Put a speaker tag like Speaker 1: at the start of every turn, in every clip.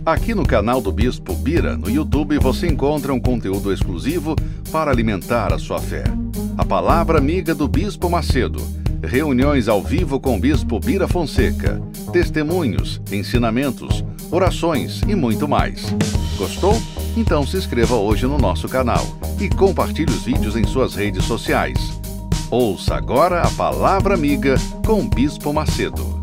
Speaker 1: Aqui no canal do Bispo Bira, no YouTube, você encontra um conteúdo exclusivo para alimentar a sua fé. A Palavra Amiga do Bispo Macedo, reuniões ao vivo com o Bispo Bira Fonseca, testemunhos, ensinamentos, orações e muito mais. Gostou? Então se inscreva hoje no nosso canal e compartilhe os vídeos em suas redes sociais. Ouça agora a Palavra Amiga com o Bispo Macedo.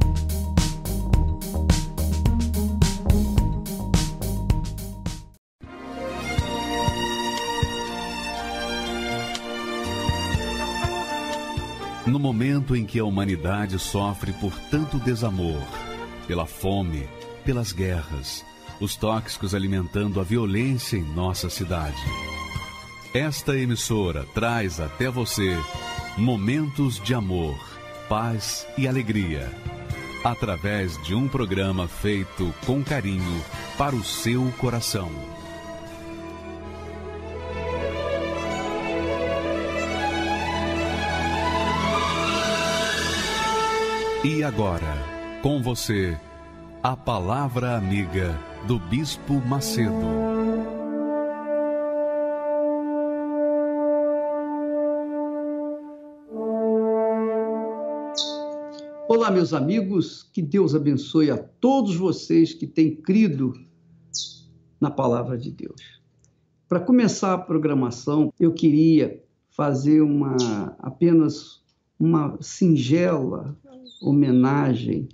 Speaker 1: No momento em que a humanidade sofre por tanto desamor, pela fome, pelas guerras, os tóxicos alimentando a violência em nossa cidade, esta emissora traz até você momentos de amor, paz e alegria, através de um programa feito com carinho para o seu coração. E agora, com você, a Palavra Amiga do Bispo Macedo.
Speaker 2: Olá, meus amigos, que Deus abençoe a todos vocês que têm crido na Palavra de Deus. Para começar a programação, eu queria fazer apenas uma singela homenagem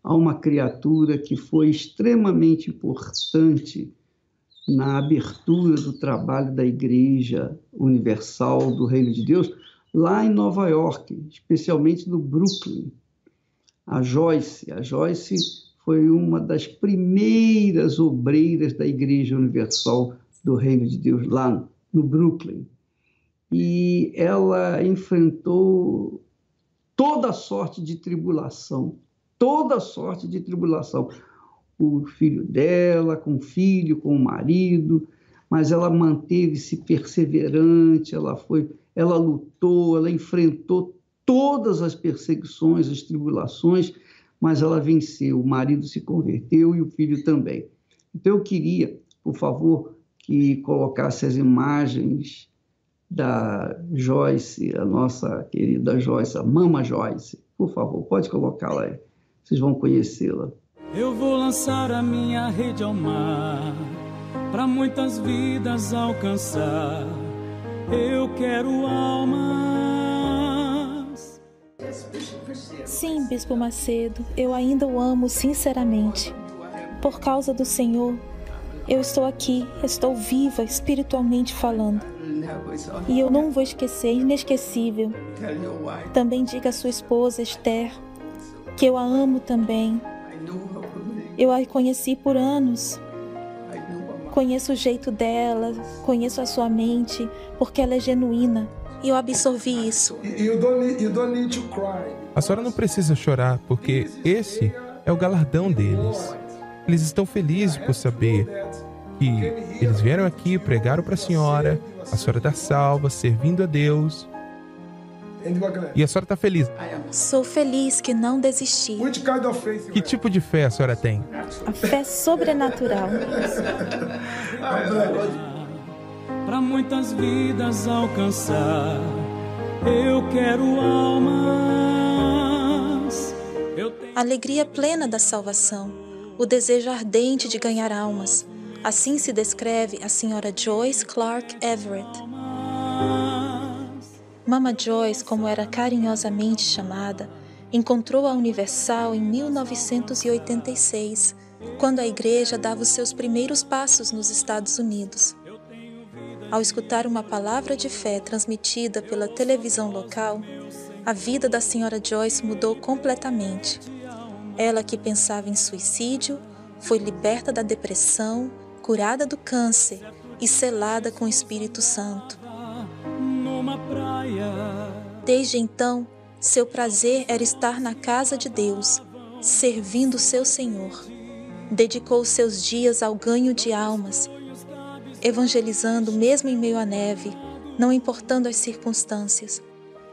Speaker 2: a uma criatura que foi extremamente importante na abertura do trabalho da Igreja Universal do Reino de Deus, lá em Nova York, especialmente no Brooklyn. A Joyce foi uma das primeiras obreiras da Igreja Universal do Reino de Deus, lá no Brooklyn. E ela enfrentou toda sorte de tribulação. O filho dela, com o filho, com o marido, mas ela manteve-se perseverante, ela lutou, ela enfrentou todas as perseguições, as tribulações, mas ela venceu. O marido se converteu e o filho também. Então eu queria, por favor, que colocasse as imagens da Joyce, a nossa querida Joyce, a Mama Joyce. Por favor, pode colocá-la aí. Vocês vão conhecê-la.
Speaker 3: Eu vou lançar a minha rede ao mar, para muitas vidas alcançar. Eu quero almas.
Speaker 4: Sim, Bispo Macedo, eu ainda o amo sinceramente. Por causa do Senhor, eu estou aqui, estou viva espiritualmente falando. E eu não vou esquecer, inesquecível. Também diga à sua esposa, Esther, que eu a amo também. Eu a conheci por anos. Conheço o jeito dela, conheço a sua mente, porque ela é genuína. E eu absorvi isso.
Speaker 5: A senhora não precisa chorar, porque esse é o galardão deles. Eles estão felizes por saber que eles vieram aqui, pregaram para a senhora está salva, servindo a Deus. E a senhora está feliz?
Speaker 4: Sou feliz que não desisti.
Speaker 5: Que tipo de fé a senhora tem?
Speaker 4: A fé sobrenatural.
Speaker 3: Para muitas vidas alcançar, eu quero almas.
Speaker 4: A alegria plena da salvação, o desejo ardente de ganhar almas. Assim se descreve a senhora Joyce Clark Everett. Mama Joyce, como era carinhosamente chamada, encontrou a Universal em 1986, quando a igreja dava os seus primeiros passos nos Estados Unidos. Ao escutar uma palavra de fé transmitida pela televisão local, a vida da senhora Joyce mudou completamente. Ela, que pensava em suicídio, foi liberta da depressão, curada do câncer e selada com o Espírito Santo. Desde então, seu prazer era estar na casa de Deus, servindo seu Senhor. Dedicou seus dias ao ganho de almas, evangelizando mesmo em meio à neve, não importando as circunstâncias,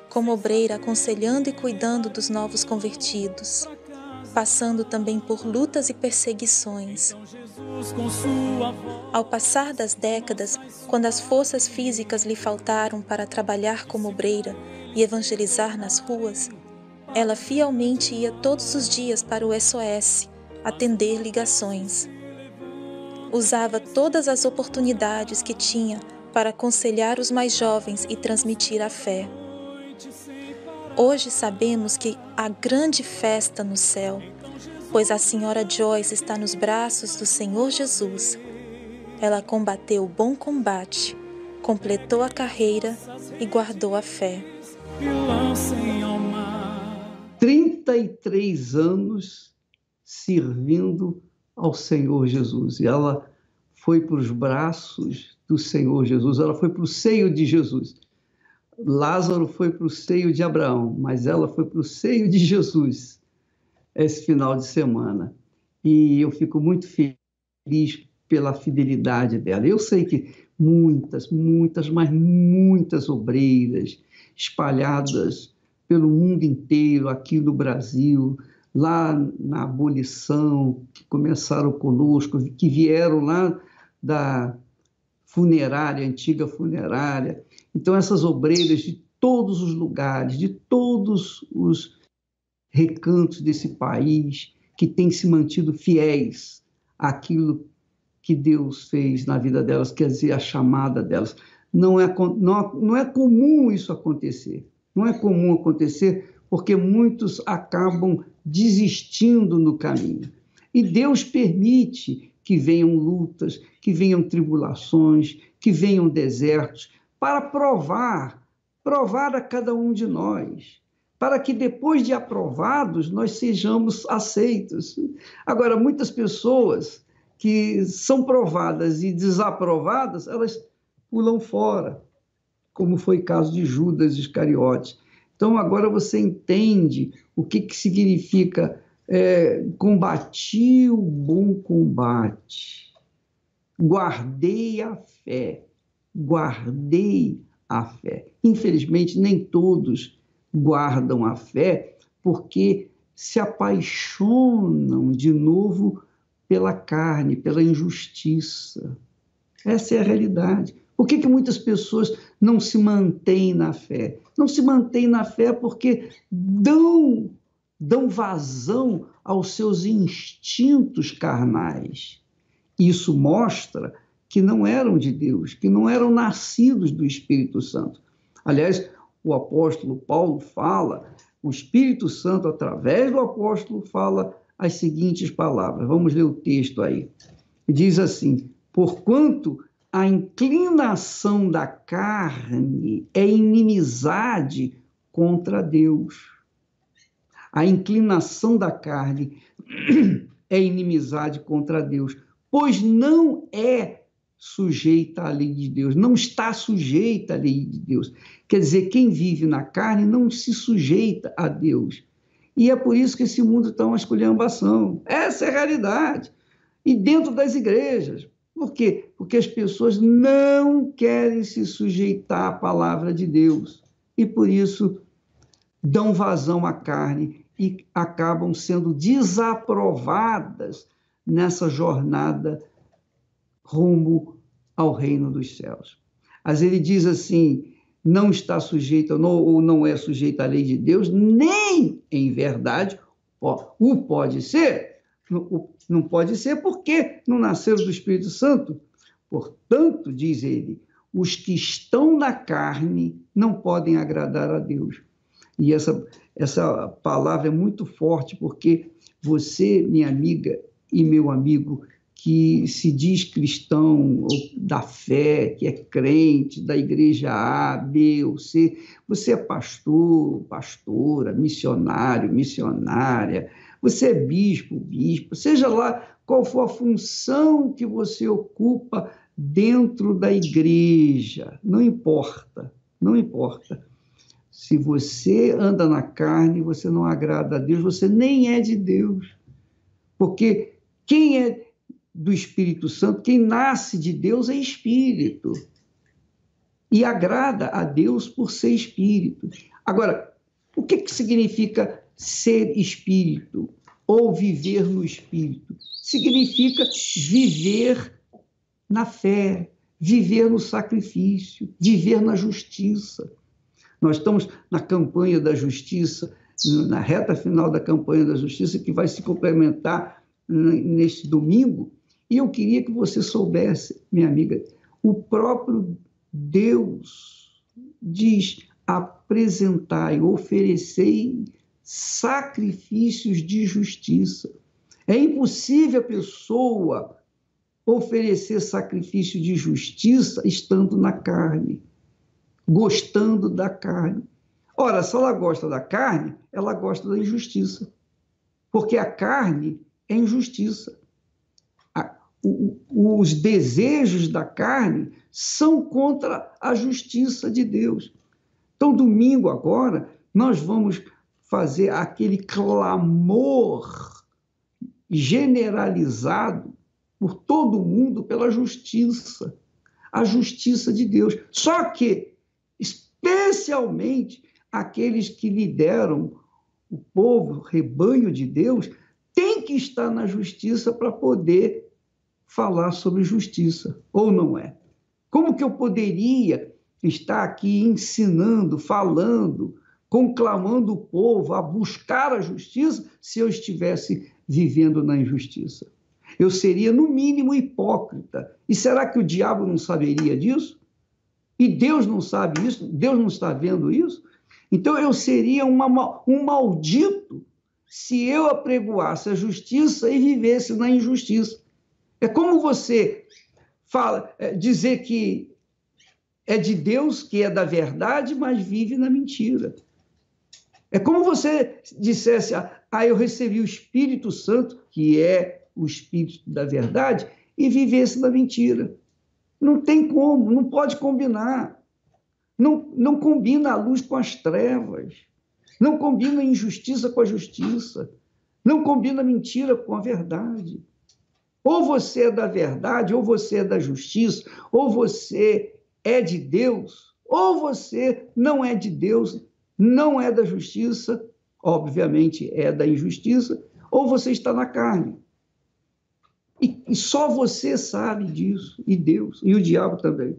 Speaker 4: como obreira aconselhando e cuidando dos novos convertidos. passando também por lutas e perseguições. Ao passar das décadas, quando as forças físicas lhe faltaram para trabalhar como obreira e evangelizar nas ruas, ela fielmente ia todos os dias para o SOS, atender ligações. Usava todas as oportunidades que tinha para aconselhar os mais jovens e transmitir a fé. Hoje sabemos que há grande festa no céu, pois a senhora Joyce está nos braços do Senhor Jesus. Ela combateu o bom combate, completou a carreira e guardou a fé.
Speaker 2: 33 anos servindo ao Senhor Jesus. E ela foi para os braços do Senhor Jesus, ela foi para o seio de Jesus. Lázaro foi para o seio de Abraão, mas ela foi para o seio de Jesus esse final de semana. E eu fico muito feliz pela fidelidade dela. Eu sei que muitas, mas muitas obreiras espalhadas pelo mundo inteiro, aqui no Brasil, lá na abolição, que começaram conosco, que vieram lá da funerária, antiga funerária. Então, essas obreiras de todos os lugares, de todos os recantos desse país, que têm se mantido fiéis àquilo que Deus fez na vida delas, quer dizer, a chamada delas. Não é comum isso acontecer. Não é comum acontecer porque muitos acabam desistindo no caminho. E Deus permite que venham lutas, que venham tribulações, que venham desertos, para provar a cada um de nós, para que depois de aprovados nós sejamos aceitos. Agora, muitas pessoas que são provadas e desaprovadas, elas pulam fora, como foi o caso de Judas Iscariote. Então, agora você entende o que significa combati o bom combate, guardei a fé. Infelizmente, nem todos guardam a fé porque se apaixonam de novo pela carne, pela injustiça. Essa é a realidade. Por que muitas pessoas não se mantêm na fé? Não se mantêm na fé porque dão vazão aos seus instintos carnais. Isso mostra que não eram de Deus, que não eram nascidos do Espírito Santo. Aliás, o apóstolo Paulo fala, o Espírito Santo, através do apóstolo, fala as seguintes palavras. Vamos ler o texto aí. Diz assim: porquanto a inclinação da carne é inimizade contra Deus. A inclinação da carne é inimizade contra Deus, pois não é sujeita à lei de Deus, não está sujeita à lei de Deus. Quer dizer, quem vive na carne não se sujeita a Deus. E é por isso que esse mundo está uma esculhambação. Essa é a realidade. E dentro das igrejas. Por quê? Porque as pessoas não querem se sujeitar à palavra de Deus. E por isso dão vazão à carne e acabam sendo desaprovadas nessa jornada rumo ao reino dos céus. Mas ele diz assim, não está sujeito ou não é sujeito à lei de Deus, nem em verdade o pode ser. Não pode ser porque não nasceram do Espírito Santo. Portanto, diz ele, os que estão na carne não podem agradar a Deus. E essa palavra é muito forte, porque você, minha amiga e meu amigo, que se diz cristão da fé, que é crente da igreja A, B ou C, você é pastor, pastora, missionário, missionária, você é bispo, bispo, seja lá qual for a função que você ocupa dentro da igreja, não importa, não importa. Se você anda na carne, você não agrada a Deus, você nem é de Deus. Porque quem é do Espírito Santo, quem nasce de Deus é espírito. E agrada a Deus por ser espírito. Agora, o que significa ser espírito? ou viver no Espírito? Significa viver na fé, viver no sacrifício, viver na justiça. Nós estamos na campanha da justiça, na reta final da campanha da justiça, que vai se complementar neste domingo, e eu queria que você soubesse, minha amiga, o próprio Deus diz: apresentai, oferecei sacrifícios de justiça. É impossível a pessoa oferecer sacrifício de justiça estando na carne, gostando da carne. Ora, se ela gosta da carne, ela gosta da injustiça, porque a carne é injustiça. Os desejos da carne são contra a justiça de Deus. Então, domingo agora, nós vamos fazer aquele clamor generalizado por todo mundo pela justiça, a justiça de Deus. Só que, especialmente, aqueles que lideram o povo, o rebanho de Deus, têm que estar na justiça para poder falar sobre justiça, ou não é? Como que eu poderia estar aqui ensinando, falando, conclamando o povo a buscar a justiça se eu estivesse vivendo na injustiça? Eu seria, no mínimo, hipócrita. E será que o diabo não saberia disso? E Deus não sabe isso? Deus não está vendo isso? Então, eu seria um maldito se eu apregoasse a justiça e vivesse na injustiça. É como você dizer que é de Deus, que é da verdade, mas vive na mentira. É como você dissesse: eu recebi o Espírito Santo, que é o Espírito da verdade, e vivesse na mentira. Não tem como, não pode combinar. Não combina a luz com as trevas. Não combina a injustiça com a justiça. Não combina a mentira com a verdade. Ou você é da verdade, ou você é da justiça, ou você é de Deus, ou você não é de Deus, não é da justiça, obviamente é da injustiça, ou você está na carne. E só você sabe disso, e Deus, e o diabo também.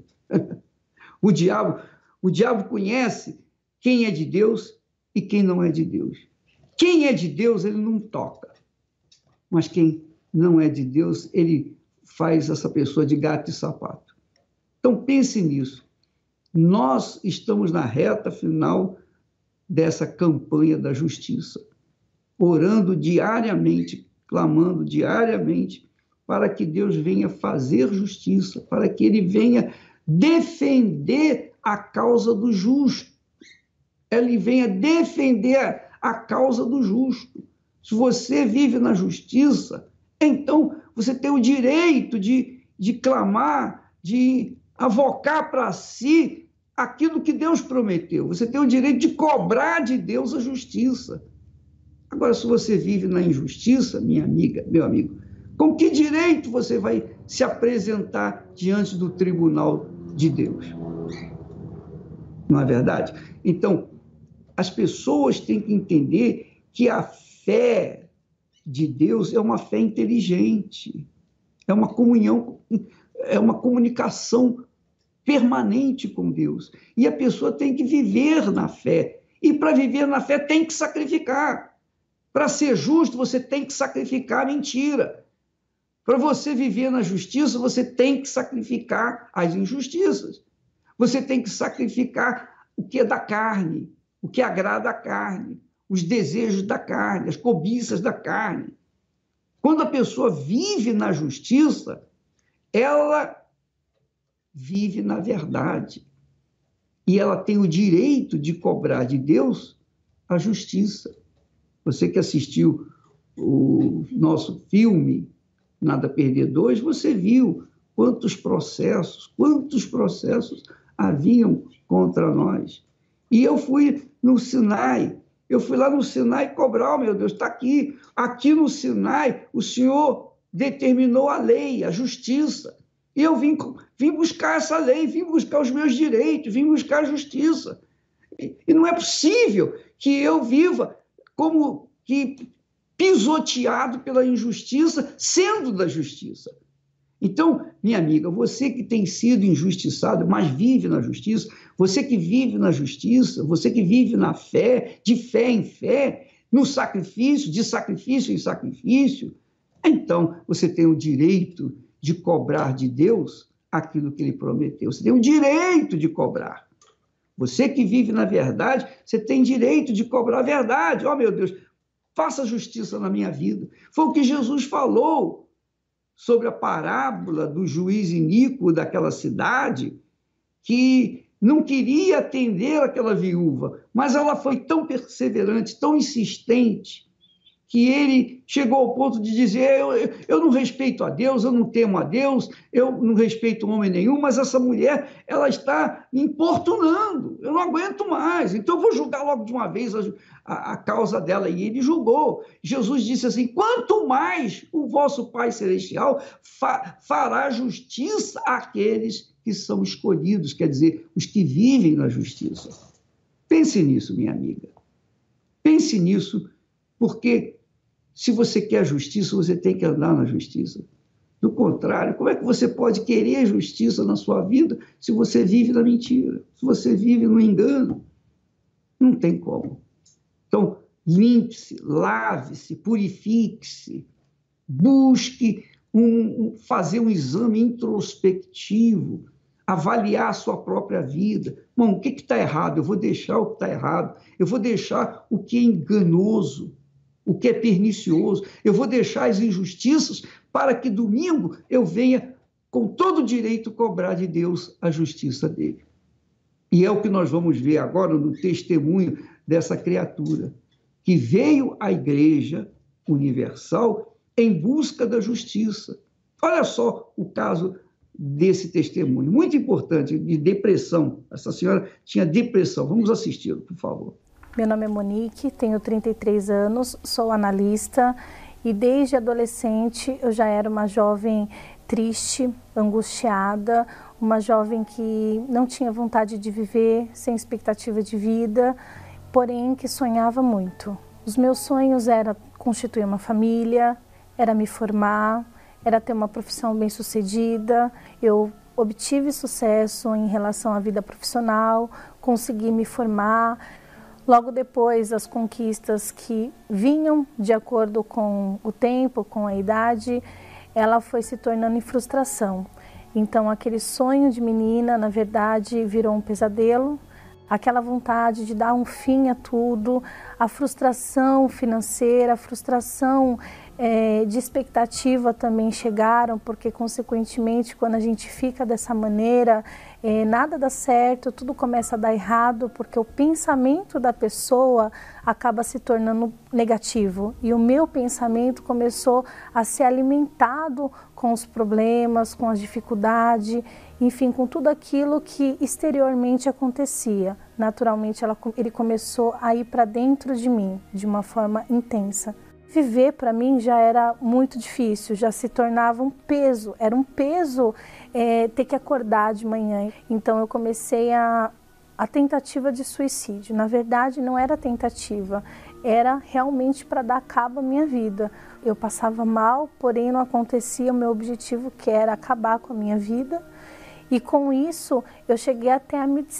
Speaker 2: O diabo conhece quem é de Deus e quem não é de Deus. Quem é de Deus, ele não toca. Mas quem não é de Deus, ele faz essa pessoa de gato e sapato. Então, pense nisso. Nós estamos na reta final dessa campanha da justiça, orando diariamente, clamando diariamente, para que Deus venha fazer justiça, para que Ele venha defender a causa do justo. Ele venha defender a causa do justo. Se você vive na justiça, então você tem o direito de clamar, de avocar para si aquilo que Deus prometeu. Você tem o direito de cobrar de Deus a justiça. Agora, se você vive na injustiça, minha amiga, meu amigo, com que direito você vai se apresentar diante do tribunal de Deus? Não é verdade? Então, as pessoas têm que entender que a fé de Deus é uma fé inteligente, é uma comunhão, é uma comunicação permanente com Deus. E a pessoa tem que viver na fé. E para viver na fé tem que sacrificar. Para ser justo, você tem que sacrificar a mentira. Para você viver na justiça, você tem que sacrificar as injustiças. Você tem que sacrificar o que é da carne, o que agrada a carne, os desejos da carne, as cobiças da carne. Quando a pessoa vive na justiça, ela vive na verdade. E ela tem o direito de cobrar de Deus a justiça. Você que assistiu o nosso filme Nada a Perder 2, você viu quantos processos haviam contra nós. E eu fui no Sinai, eu fui lá no Sinai cobrar, meu Deus, está aqui. Aqui no Sinai, o Senhor determinou a lei, a justiça. E eu vim buscar essa lei, vim buscar os meus direitos, vim buscar a justiça. E não é possível que eu viva como que pisoteado pela injustiça, sendo da justiça. Então, minha amiga, você que tem sido injustiçado, mas vive na justiça, você que vive na justiça, você que vive na fé, de fé em fé, no sacrifício, de sacrifício em sacrifício, então você tem o direito de cobrar de Deus aquilo que Ele prometeu. Você tem o direito de cobrar. Você que vive na verdade, você tem direito de cobrar a verdade. Oh, meu Deus, faça justiça na minha vida. Foi o que Jesus falou sobre a parábola do juiz iníquo daquela cidade, que não queria atender aquela viúva, mas ela foi tão perseverante, tão insistente, que ele chegou ao ponto de dizer, eu não respeito a Deus, eu não temo a Deus, eu não respeito homem nenhum, mas essa mulher, ela está me importunando, eu não aguento mais, então eu vou julgar logo de uma vez a causa dela. E ele julgou. Jesus disse assim, quanto mais o vosso Pai Celestial fará justiça àqueles que são escolhidos, quer dizer, os que vivem na justiça. Pense nisso, minha amiga. Pense nisso, porque se você quer justiça, você tem que andar na justiça. Do contrário, como é que você pode querer justiça na sua vida se você vive na mentira, se você vive no engano? Não tem como. Então, limpe-se, lave-se, purifique-se, busque fazer um exame introspectivo, avaliar a sua própria vida. Bom, o que está errado? Eu vou deixar o que está errado. Eu vou deixar o que é enganoso, o que é pernicioso. Eu vou deixar as injustiças para que domingo eu venha com todo o direito cobrar de Deus a justiça dele. E é o que nós vamos ver agora no testemunho dessa criatura, que veio à Igreja Universal em busca da justiça. Olha só o caso desse testemunho, muito importante, de depressão. Essa senhora tinha depressão. Vamos assisti-lo, por favor.
Speaker 6: Meu nome é Monique, tenho 33 anos, sou analista e desde adolescente eu já era uma jovem triste, angustiada, uma jovem que não tinha vontade de viver, sem expectativa de vida, porém que sonhava muito. Os meus sonhos era constituir uma família, era me formar, era ter uma profissão bem-sucedida. Eu obtive sucesso em relação à vida profissional, consegui me formar. Logo depois, as conquistas que vinham de acordo com o tempo, com a idade, ela foi se tornando em frustração. Então, aquele sonho de menina, na verdade, virou um pesadelo. Aquela vontade de dar um fim a tudo, a frustração financeira, a frustração de expectativa também chegaram, porque, consequentemente, quando a gente fica dessa maneira, nada dá certo, tudo começa a dar errado, porque o pensamento da pessoa acaba se tornando negativo. E o meu pensamento começou a ser alimentado com os problemas, com as dificuldades, enfim, com tudo aquilo que exteriormente acontecia. Naturalmente, ele começou a ir para dentro de mim, de uma forma intensa. Viver para mim já era muito difícil, já se tornava um peso, era um peso ter que acordar de manhã. Então eu comecei a tentativa de suicídio. Na verdade não era tentativa, era realmente para dar cabo à minha vida. Eu passava mal, porém não acontecia o meu objetivo, que era acabar com a minha vida. E com isso eu cheguei até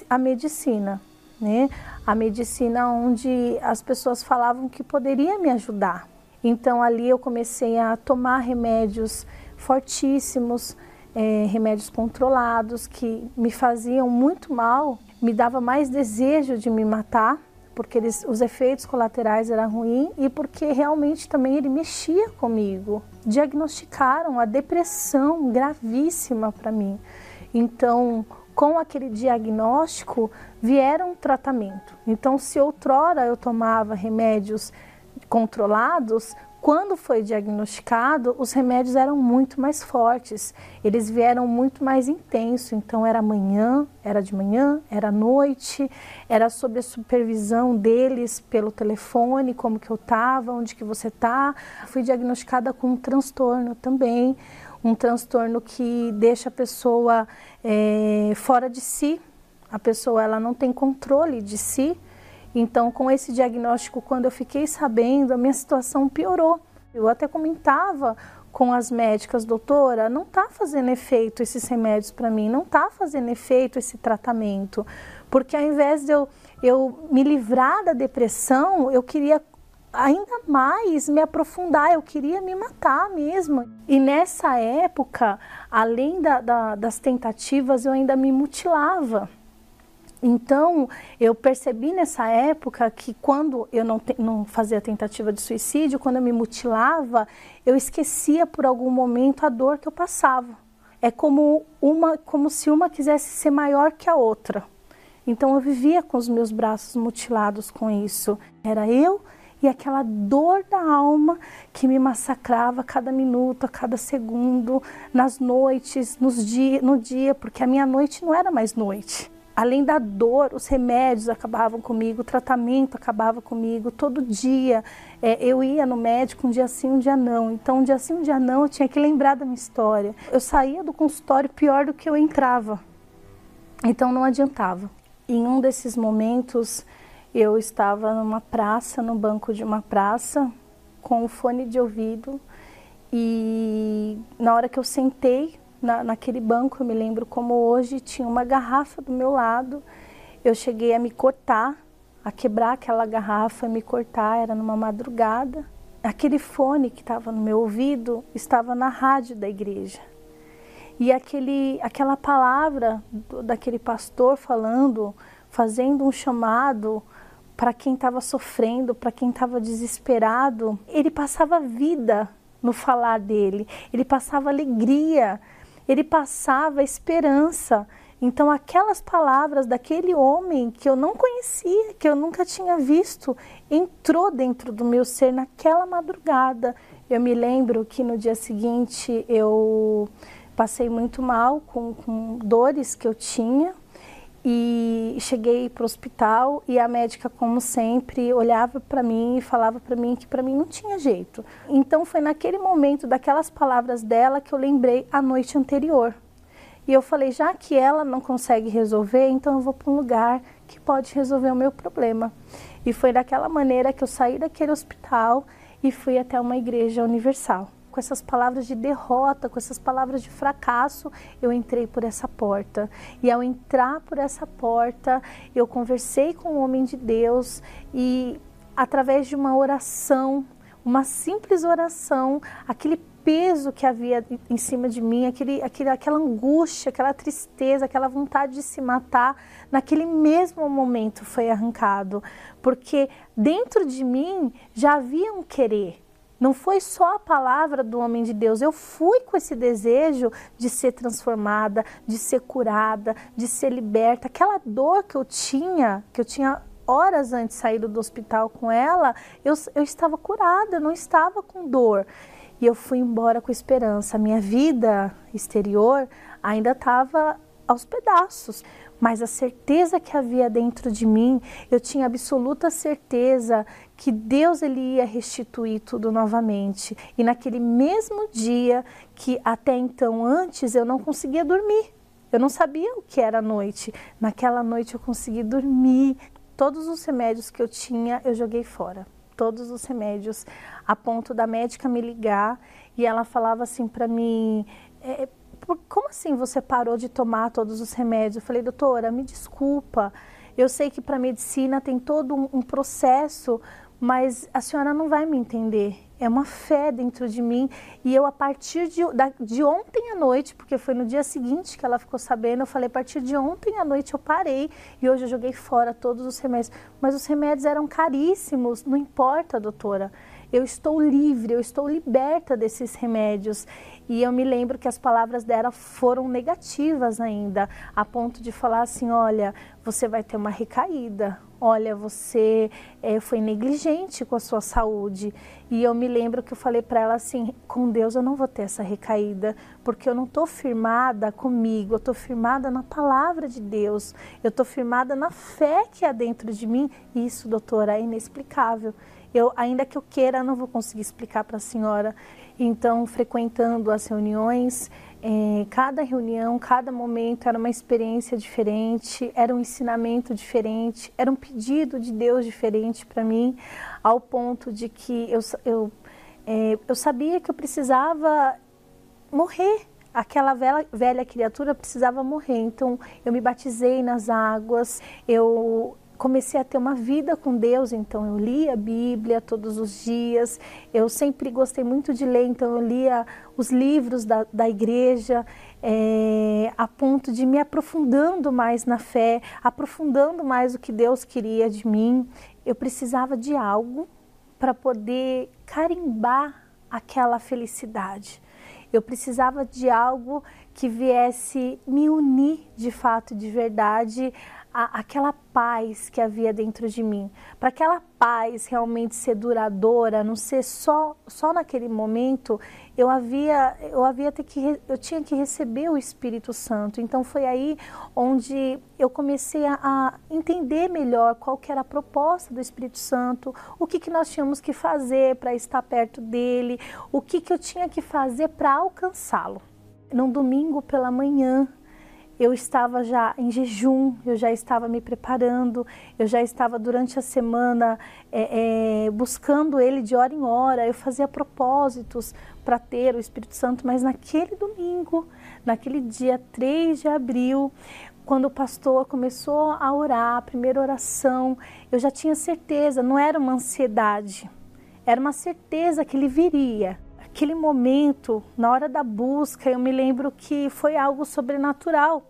Speaker 6: a medicina, né? A medicina onde as pessoas falavam que poderia me ajudar. Então ali eu comecei a tomar remédios fortíssimos, remédios controlados que me faziam muito mal, me dava mais desejo de me matar, porque os efeitos colaterais eram ruins e porque realmente também ele mexia comigo. Diagnosticaram a depressão gravíssima para mim. Então, com aquele diagnóstico, vieram um tratamento. Então, se outrora eu tomava remédios controlados, quando foi diagnosticado, os remédios eram muito mais fortes, eles vieram muito mais intenso. Então era de manhã, era noite, era sob a supervisão deles pelo telefone, como que eu estava, onde que você está. Fui diagnosticada com um transtorno também, um transtorno que deixa a pessoa fora de si, a pessoa ela não tem controle de si. Então, com esse diagnóstico, quando eu fiquei sabendo, a minha situação piorou. Eu até comentava com as médicas, doutora, não está fazendo efeito esses remédios para mim, não está fazendo efeito esse tratamento, porque ao invés de eu me livrar da depressão, eu queria ainda mais me aprofundar, eu queria me matar mesmo. E nessa época, além das tentativas, eu ainda me mutilava. Então, eu percebi nessa época que quando eu não fazia tentativa de suicídio, quando eu me mutilava, eu esquecia por algum momento a dor que eu passava. É como se uma quisesse ser maior que a outra. Então, eu vivia com os meus braços mutilados com isso. Era eu e aquela dor da alma que me massacrava a cada minuto, a cada segundo, nas noites, no dia, porque a minha noite não era mais noite. Além da dor, os remédios acabavam comigo, o tratamento acabava comigo, todo dia eu ia no médico, um dia sim, um dia não. Então, um dia sim, um dia não, eu tinha que lembrar da minha história. Eu saía do consultório pior do que eu entrava, então não adiantava. Em um desses momentos, eu estava numa praça, no banco de uma praça, com o fone de ouvido, e na hora que eu sentei, naquele banco, eu me lembro como hoje, tinha uma garrafa do meu lado, eu cheguei a me cortar, a quebrar aquela garrafa e me cortar, era numa madrugada. Aquele fone que estava no meu ouvido estava na rádio da igreja. E aquela palavra daquele pastor falando, fazendo um chamado para quem estava sofrendo, para quem estava desesperado, ele passava vida no falar dele, ele passava alegria, ele passava esperança. Então aquelas palavras daquele homem que eu não conhecia, que eu nunca tinha visto, entrou dentro do meu ser naquela madrugada. Eu me lembro que no dia seguinte eu passei muito mal com dores que eu tinha e cheguei para o hospital e a médica, como sempre, olhava para mim e falava para mim que para mim não tinha jeito. Então foi naquele momento, daquelas palavras dela, que eu lembrei a noite anterior. E eu falei, já que ela não consegue resolver, então eu vou para um lugar que pode resolver o meu problema. E foi daquela maneira que eu saí daquele hospital e fui até uma igreja universal. Com essas palavras de derrota, com essas palavras de fracasso, eu entrei por essa porta. E ao entrar por essa porta, eu conversei com o homem de Deus e, através de uma oração, uma simples oração, aquele peso que havia em cima de mim, aquela angústia, aquela tristeza, aquela vontade de se matar, naquele mesmo momento foi arrancado. Porque dentro de mim já havia um querer. Não foi só a palavra do homem de Deus, eu fui com esse desejo de ser transformada, de ser curada, de ser liberta. Aquela dor que eu tinha horas antes de sair do hospital com ela, eu estava curada, eu não estava com dor. E eu fui embora com esperança. A minha vida exterior ainda estava aos pedaços, mas a certeza que havia dentro de mim, eu tinha absoluta certeza que Deus ele ia restituir tudo novamente. E naquele mesmo dia que até então antes eu não conseguia dormir, eu não sabia o que era a noite. Naquela noite eu consegui dormir. Todos os remédios que eu tinha eu joguei fora, todos os remédios, a ponto da médica me ligar e ela falava assim para mim, como assim você parou de tomar todos os remédios? Eu falei, doutora, me desculpa, eu sei que para a medicina tem todo um processo, mas a senhora não vai me entender. É uma fé dentro de mim e eu, a partir de ontem à noite, porque foi no dia seguinte que ela ficou sabendo, eu falei, a partir de ontem à noite eu parei e hoje eu joguei fora todos os remédios. Mas os remédios eram caríssimos, não importa, doutora. Eu estou livre, eu estou liberta desses remédios. E eu me lembro que as palavras dela foram negativas ainda, a ponto de falar assim, olha, você vai ter uma recaída, olha, você foi negligente com a sua saúde. E eu me lembro que eu falei para ela assim, com Deus eu não vou ter essa recaída, porque eu não estou firmada comigo, eu estou firmada na palavra de Deus, eu estou firmada na fé que há dentro de mim. E isso, doutora, é inexplicável. Ainda que eu queira, não vou conseguir explicar para a senhora. Então, frequentando as reuniões, Cada reunião, cada momento era uma experiência diferente, era um ensinamento diferente, era um pedido de Deus diferente para mim, ao ponto de que eu sabia que eu precisava morrer. Aquela velha criatura precisava morrer. Então, eu me batizei nas águas, eu comecei a ter uma vida com Deus, então eu lia a Bíblia todos os dias, eu sempre gostei muito de ler, então eu lia os livros da igreja, a ponto de me aprofundando mais na fé, aprofundando mais o que Deus queria de mim. Eu precisava de algo para poder carimbar aquela felicidade. Eu precisava de algo que viesse me unir de fato, de verdade, àquela paz que havia dentro de mim. Para aquela paz realmente ser duradoura, não ser só naquele momento, eu tinha que receber o Espírito Santo. Então foi aí onde eu comecei a entender melhor qual que era a proposta do Espírito Santo, o que nós tínhamos que fazer para estar perto dele, o que eu tinha que fazer para alcançá-lo. Num domingo pela manhã, eu estava já em jejum, eu já estava me preparando, eu já estava durante a semana buscando ele de hora em hora, eu fazia propósitos para ter o Espírito Santo, mas naquele domingo, naquele dia 3 de abril, quando o pastor começou a orar, a primeira oração, eu já tinha certeza, não era uma ansiedade, era uma certeza que ele viria. Aquele momento, na hora da busca, eu me lembro que foi algo sobrenatural,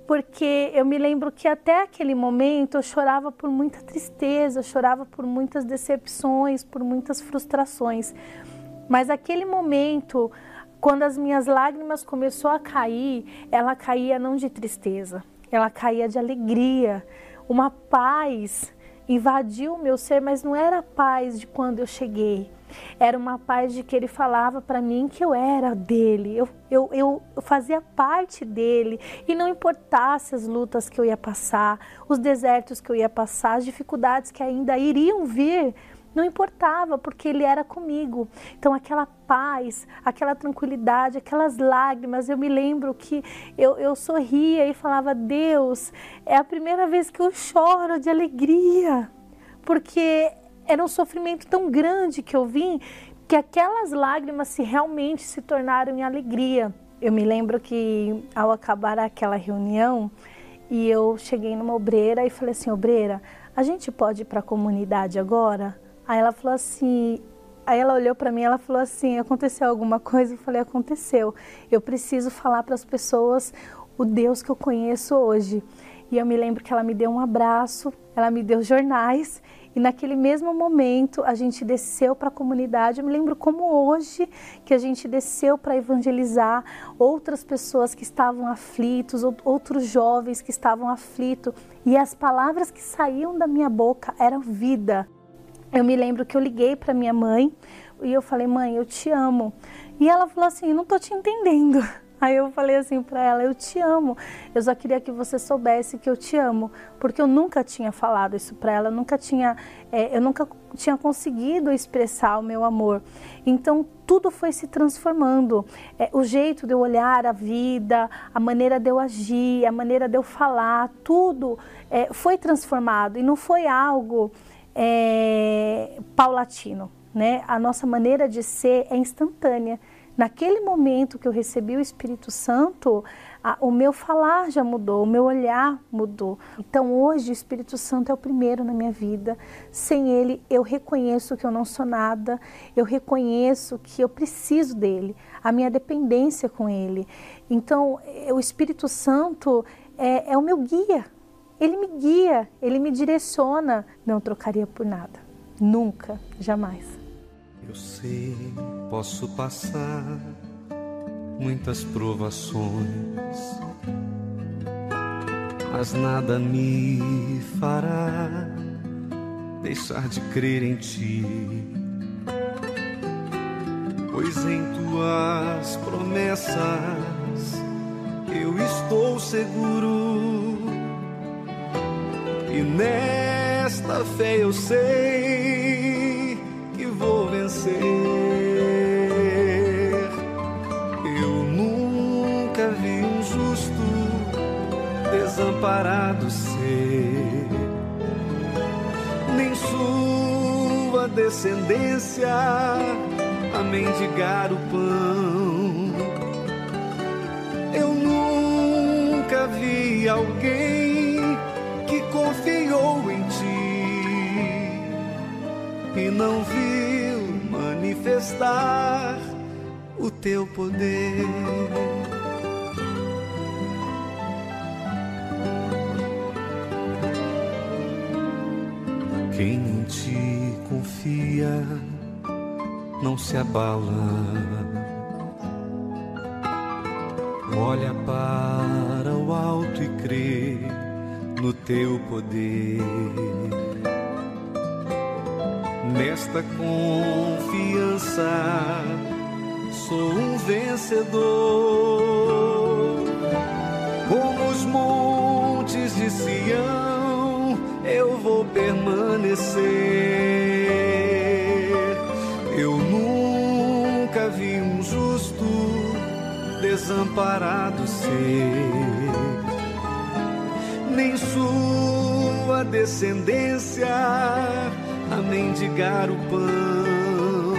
Speaker 6: porque eu me lembro que até aquele momento eu chorava por muita tristeza, eu chorava por muitas decepções, por muitas frustrações. Mas aquele momento, quando as minhas lágrimas começaram a cair, ela caía não de tristeza, ela caía de alegria, uma paz invadiu o meu ser, mas não era a paz de quando eu cheguei. Era uma paz de que ele falava para mim que eu era dele, eu fazia parte dele, e não importasse as lutas que eu ia passar, os desertos que eu ia passar, as dificuldades que ainda iriam vir, não importava, porque ele era comigo. Então aquela paz, aquela tranquilidade, aquelas lágrimas, eu me lembro que eu sorria e falava: Deus, é a primeira vez que eu choro de alegria, porque era um sofrimento tão grande que eu vim, que aquelas lágrimas realmente se tornaram em alegria. Eu me lembro que ao acabar aquela reunião, e eu cheguei numa obreira e falei assim: obreira, a gente pode ir para a comunidade agora? Aí ela falou assim, aí ela olhou para mim e ela falou assim: aconteceu alguma coisa? Eu falei: aconteceu. Eu preciso falar para as pessoas o Deus que eu conheço hoje. E eu me lembro que ela me deu um abraço, ela me deu jornais, e naquele mesmo momento a gente desceu para a comunidade. Eu me lembro como hoje que a gente desceu para evangelizar outras pessoas que estavam aflitos, outros jovens que estavam aflitos, e as palavras que saíam da minha boca eram vida. Eu me lembro que eu liguei para minha mãe e eu falei: mãe, eu te amo. E ela falou assim: eu não estou te entendendo. Aí eu falei assim para ela: eu te amo, eu só queria que você soubesse que eu te amo, porque eu nunca tinha falado isso para ela, eu nunca tinha conseguido expressar o meu amor. Então tudo foi se transformando, o jeito de eu olhar a vida, a maneira de eu agir, a maneira de eu falar, tudo foi transformado, e não foi algo paulatino, né? A nossa maneira de ser é instantânea. Naquele momento que eu recebi o Espírito Santo, o meu falar já mudou, o meu olhar mudou. Então hoje o Espírito Santo é o primeiro na minha vida. Sem ele eu reconheço que eu não sou nada, eu reconheço que eu preciso dele, a minha dependência com ele. Então o Espírito Santo é o meu guia, ele me guia, ele me direciona. Não trocaria por nada, nunca, jamais.
Speaker 7: Eu sei, posso passar muitas provações, mas nada me fará deixar de crer em ti, pois em tuas promessas eu estou seguro, e nesta fé eu sei vou vencer. Eu nunca nunca vi um justo desamparado ser, nem sua descendência a mendigar o pão. Eu nunca vi alguém que confiou em ti e não viu manifestar o teu poder. Quem em ti confia não se abala, olha para o alto e crê no teu poder. Nesta confiança sou um vencedor. Como os montes de Sião eu vou permanecer. Eu nunca vi um justo desamparado ser, nem sua descendência a mendigar o pão.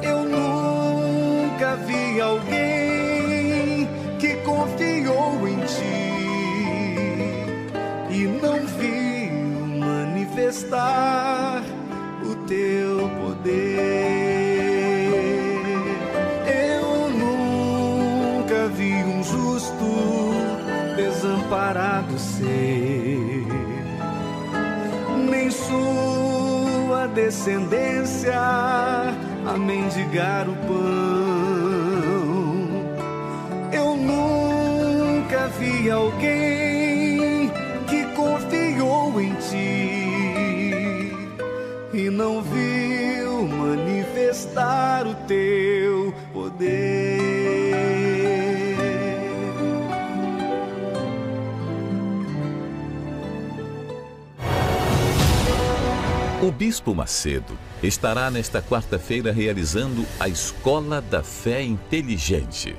Speaker 7: Eu nunca vi alguém que confiou em ti e não viu manifestar o teu poder. Eu nunca vi um justo desamparado ser, nem sua descendência a mendigar o pão. Eu nunca vi alguém que confiou em ti e não viu manifestar o teu poder.
Speaker 8: O Bispo Macedo estará nesta quarta-feira realizando a Escola da Fé Inteligente.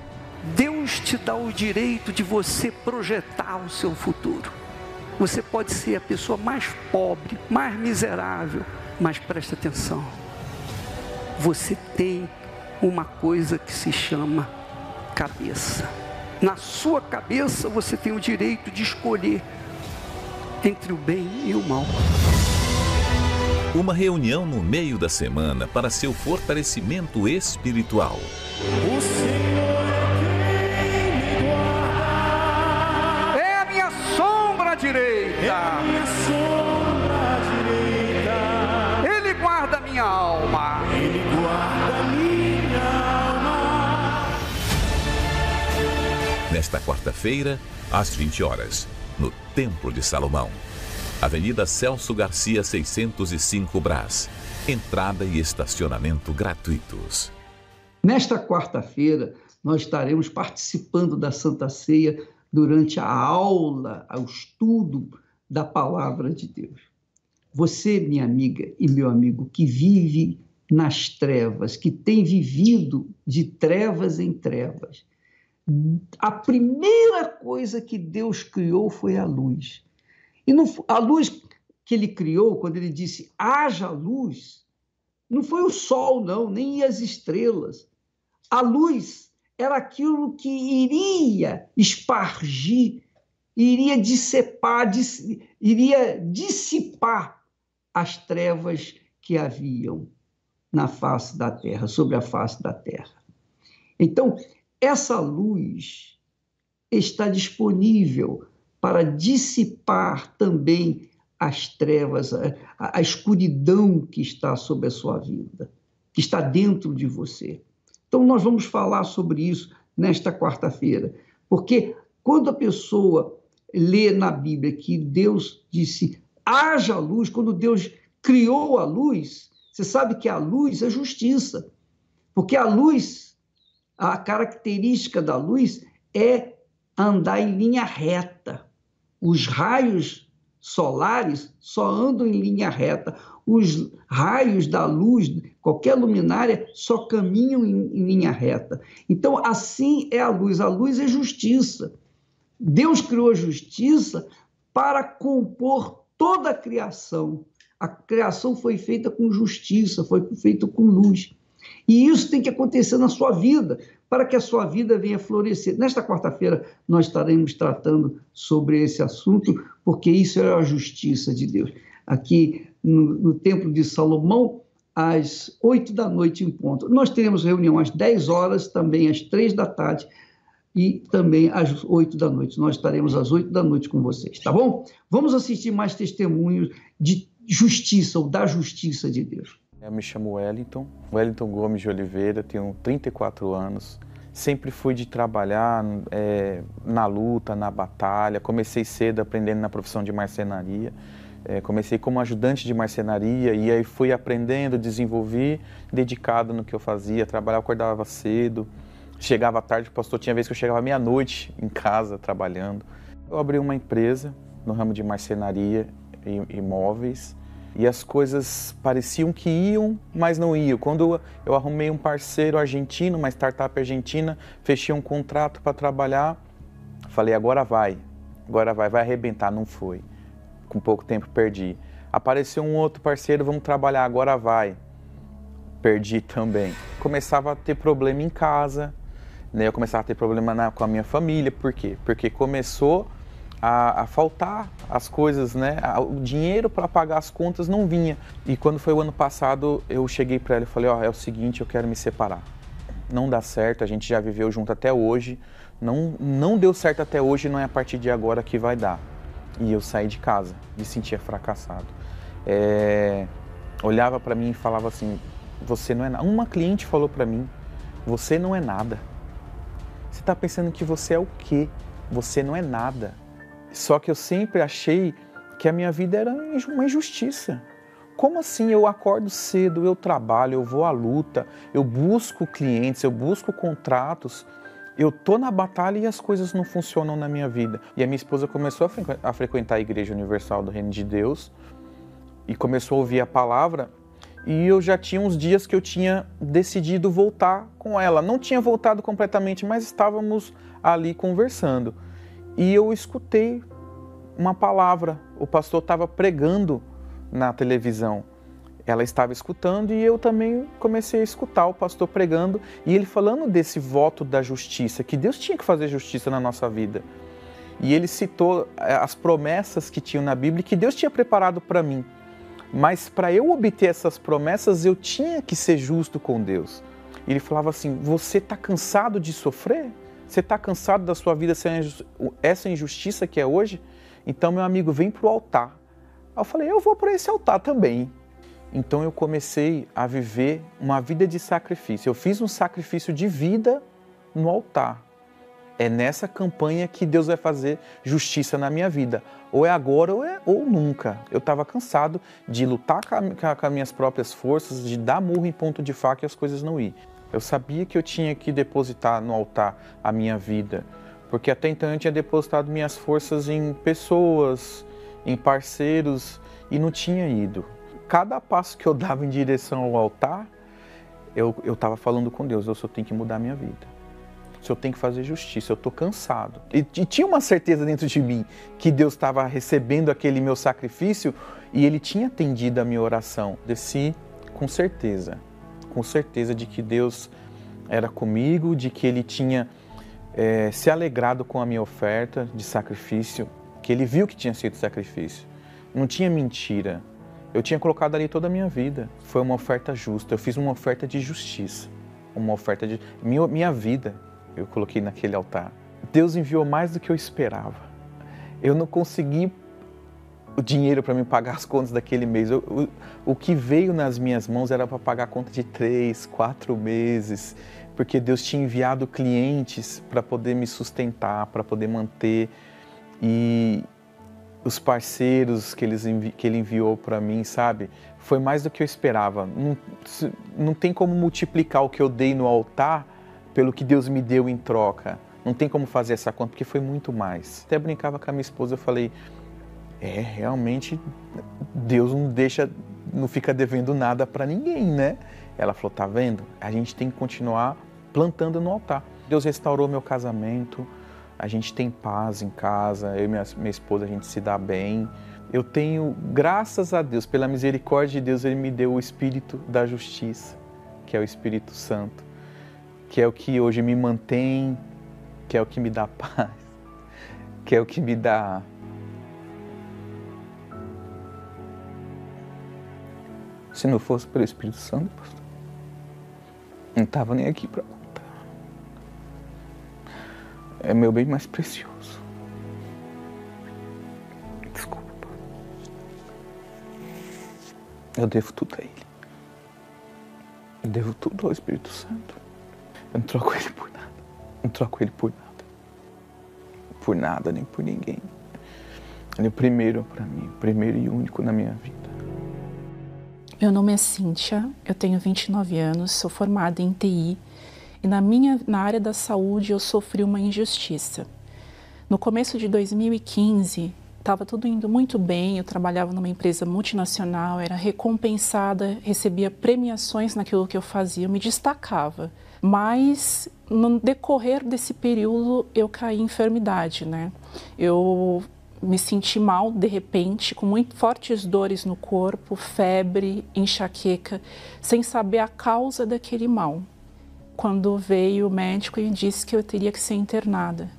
Speaker 9: Deus te dá o direito de você projetar o seu futuro. Você pode ser a pessoa mais pobre, mais miserável, mas presta atenção. Você tem uma coisa que se chama cabeça. Na sua cabeça você tem o direito de escolher entre o bem e o mal.
Speaker 8: Uma reunião no meio da semana para seu fortalecimento espiritual.
Speaker 9: O Senhor é quem me guarda. É a minha sombra direita. É a minha sombra direita. Ele guarda a minha alma. Ele guarda a minha alma.
Speaker 8: Nesta quarta-feira, às 20 horas, no Templo de Salomão. Avenida Celso Garcia, 605 Brás. Entrada e estacionamento gratuitos.
Speaker 2: Nesta quarta-feira, nós estaremos participando da Santa Ceia durante a aula, o estudo da Palavra de Deus. Você, minha amiga e meu amigo, que vive nas trevas, que tem vivido de trevas em trevas, a primeira coisa que Deus criou foi a luz. E a luz que ele criou, quando ele disse, haja luz, não foi o sol, não, nem as estrelas. A luz era aquilo que iria espargir, iria dissipar as trevas que haviam na face da terra, sobre a face da terra. Então, essa luz está disponível para dissipar também as trevas, a escuridão que está sobre a sua vida, que está dentro de você. Então, nós vamos falar sobre isso nesta quarta-feira, porque quando a pessoa lê na Bíblia que Deus disse, haja luz, quando Deus criou a luz, você sabe que a luz é justiça, porque a luz, a característica da luz é andar em linha reta. Os raios solares só andam em linha reta. os raios da luz, qualquer luminária, só caminham em linha reta. Então, assim é a luz é justiça. Deus criou a justiça para compor toda a criação. A criação foi feita com justiça, foi feita com luz. E isso tem que acontecer na sua vida, para que a sua vida venha florescer. Nesta quarta-feira, nós estaremos tratando sobre esse assunto, porque isso é a justiça de Deus. Aqui no Templo de Salomão, às 8 da noite em ponto. Nós teremos reunião às 10 horas, também às 3 da tarde, e também às 8 da noite. Nós estaremos às 8 da noite com vocês, tá bom? Vamos assistir mais testemunhos de justiça, ou da justiça de Deus.
Speaker 10: Eu me chamo Wellington Gomes de Oliveira, tenho 34 anos. Sempre fui de trabalhar na luta, na batalha. Comecei cedo aprendendo na profissão de marcenaria. Comecei como ajudante de marcenaria e aí fui aprendendo, desenvolvi, dedicado no que eu fazia. Trabalhava, acordava cedo, chegava tarde, pastor, tinha vez que eu chegava meia-noite em casa trabalhando. Eu abri uma empresa no ramo de marcenaria e imóveis. E as coisas pareciam que iam, mas não iam. Quando eu arrumei um parceiro argentino, uma startup argentina, fechei um contrato para trabalhar, falei, agora vai arrebentar, não foi. Com pouco tempo perdi. Apareceu um outro parceiro, vamos trabalhar, agora vai. Perdi também. Começava a ter problema em casa, né? Eu começava a ter problema com a minha família, por quê? Porque começou a faltar as coisas, né? O dinheiro para pagar as contas não vinha. E quando foi o ano passado, eu cheguei para ela e falei, é o seguinte, eu quero me separar. Não dá certo, a gente já viveu junto até hoje, não deu certo até hoje, não é a partir de agora que vai dar. E eu saí de casa, me sentia fracassado. Olhava para mim e falava assim, você não é nada. Uma cliente falou para mim, você não é nada. Você está pensando que você é o quê? Você não é nada. Só que eu sempre achei que a minha vida era uma injustiça. Como assim? Eu acordo cedo, eu trabalho, eu vou à luta, eu busco clientes, eu busco contratos, eu tô na batalha e as coisas não funcionam na minha vida. E a minha esposa começou a frequentar a Igreja Universal do Reino de Deus e começou a ouvir a palavra e eu já tinha uns dias que eu tinha decidido voltar com ela. Não tinha voltado completamente, mas estávamos ali conversando. E eu escutei uma palavra, o pastor estava pregando na televisão. Ela estava escutando e eu também comecei a escutar o pastor pregando e ele falando desse voto da justiça, que Deus tinha que fazer justiça na nossa vida. E ele citou as promessas que tinham na Bíblia que Deus tinha preparado para mim. Mas para eu obter essas promessas, eu tinha que ser justo com Deus. Ele falava assim, você está cansado de sofrer? Você está cansado da sua vida ser essa injustiça que é hoje? Então, meu amigo, vem para o altar. Aí eu falei, eu vou para esse altar também. Então, eu comecei a viver uma vida de sacrifício. Eu fiz um sacrifício de vida no altar. É nessa campanha que Deus vai fazer justiça na minha vida. Ou é agora ou nunca. Eu estava cansado de lutar com as minhas próprias forças, de dar murro em ponto de faca e as coisas não ir. Eu sabia que eu tinha que depositar no altar a minha vida, porque até então eu tinha depositado minhas forças em pessoas, em parceiros e não tinha ido. Cada passo que eu dava em direção ao altar, eu estava falando com Deus, eu só tenho que mudar a minha vida. Eu tenho que fazer justiça, eu estou cansado. E tinha uma certeza dentro de mim que Deus estava recebendo aquele meu sacrifício e Ele tinha atendido a minha oração. Desci com certeza de que Deus era comigo, de que Ele tinha se alegrado com a minha oferta de sacrifício, que Ele viu que tinha sido sacrifício. Não tinha mentira. Eu tinha colocado ali toda a minha vida. Foi uma oferta justa. Eu fiz uma oferta de justiça. Uma oferta de... Minha vida eu coloquei naquele altar. Deus enviou mais do que eu esperava. Eu não consegui o dinheiro para me pagar as contas daquele mês. O que veio nas minhas mãos era para pagar a conta de 3, 4 meses, porque Deus tinha enviado clientes para poder me sustentar, para poder manter. E os parceiros que Ele enviou para mim, sabe? Foi mais do que eu esperava. Não tem como multiplicar o que eu dei no altar pelo que Deus me deu em troca. Não tem como fazer essa conta, porque foi muito mais. Até brincava com a minha esposa, eu falei, realmente Deus não deixa não fica devendo nada para ninguém, né? Ela falou, tá vendo? A gente tem que continuar plantando no altar. Deus restaurou meu casamento, a gente tem paz em casa, eu e minha esposa, a gente se dá bem. Eu tenho, graças a Deus, pela misericórdia de Deus, Ele me deu o Espírito da Justiça, que é o Espírito Santo, que é o que hoje me mantém, que é o que me dá paz, que é o que me dá... Se não fosse pelo Espírito Santo, pastor, não estava nem aqui para contar. É meu bem mais precioso. Desculpa. Eu devo tudo a Ele. Eu devo tudo ao Espírito Santo. Eu não troco Ele por nada. Não troco Ele por nada. Por nada, nem por ninguém. Ele é o primeiro para mim, o primeiro e único na minha vida.
Speaker 11: Meu nome é Cíntia, eu tenho 29 anos, sou formada em TI e na área da saúde eu sofri uma injustiça. No começo de 2015, estava tudo indo muito bem, eu trabalhava numa empresa multinacional, era recompensada, recebia premiações naquilo que eu fazia, eu me destacava. Mas no decorrer desse período eu caí em enfermidade, né? Eu me senti mal de repente, com muito fortes dores no corpo, febre, enxaqueca, sem saber a causa daquele mal. Quando veio o médico e disse que eu teria que ser internada.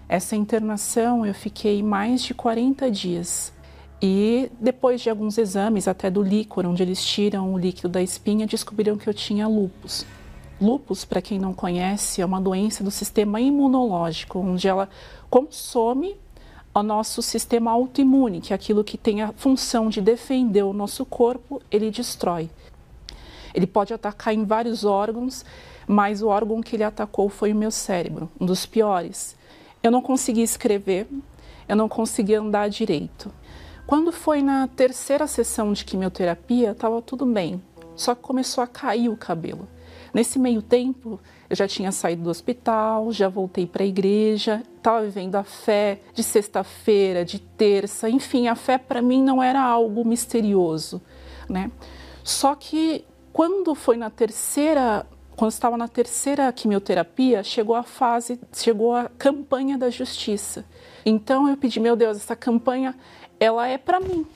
Speaker 11: Essa internação eu fiquei mais de 40 dias. E depois de alguns exames, até do líquor, onde eles tiram o líquido da espinha, descobriram que eu tinha lúpus. Lúpus, para quem não conhece, é uma doença do sistema imunológico, onde ela consome o nosso sistema autoimune, que é aquilo que tem a função de defender o nosso corpo, ele destrói. Ele pode atacar em vários órgãos, mas o órgão que ele atacou foi o meu cérebro, um dos piores. Eu não conseguia escrever, eu não conseguia andar direito. Quando foi na terceira sessão de quimioterapia, estava tudo bem, só que começou a cair o cabelo. Nesse meio tempo, eu já tinha saído do hospital, já voltei para a igreja, estava vivendo a fé de sexta-feira, de terça, enfim, a fé para mim não era algo misterioso, né? Só que quando estava na terceira quimioterapia, chegou a campanha da justiça. Então eu pedi, meu Deus, essa campanha, ela é para mim.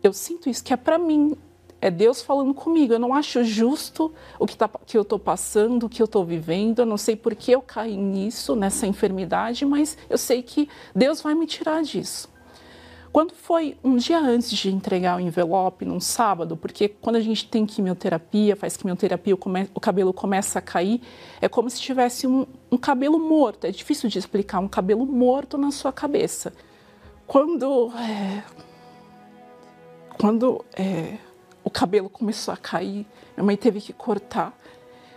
Speaker 11: Eu sinto isso, que é para mim. É Deus falando comigo. Eu não acho justo o que eu estou passando, o que eu estou vivendo. Eu não sei por que eu caí nisso, nessa enfermidade, mas eu sei que Deus vai me tirar disso. Quando foi um dia antes de entregar o envelope, num sábado, porque quando a gente tem quimioterapia, faz quimioterapia, o cabelo começa a cair, é como se tivesse um cabelo morto. É difícil de explicar, um cabelo morto na sua cabeça. Quando o cabelo começou a cair, minha mãe teve que cortar.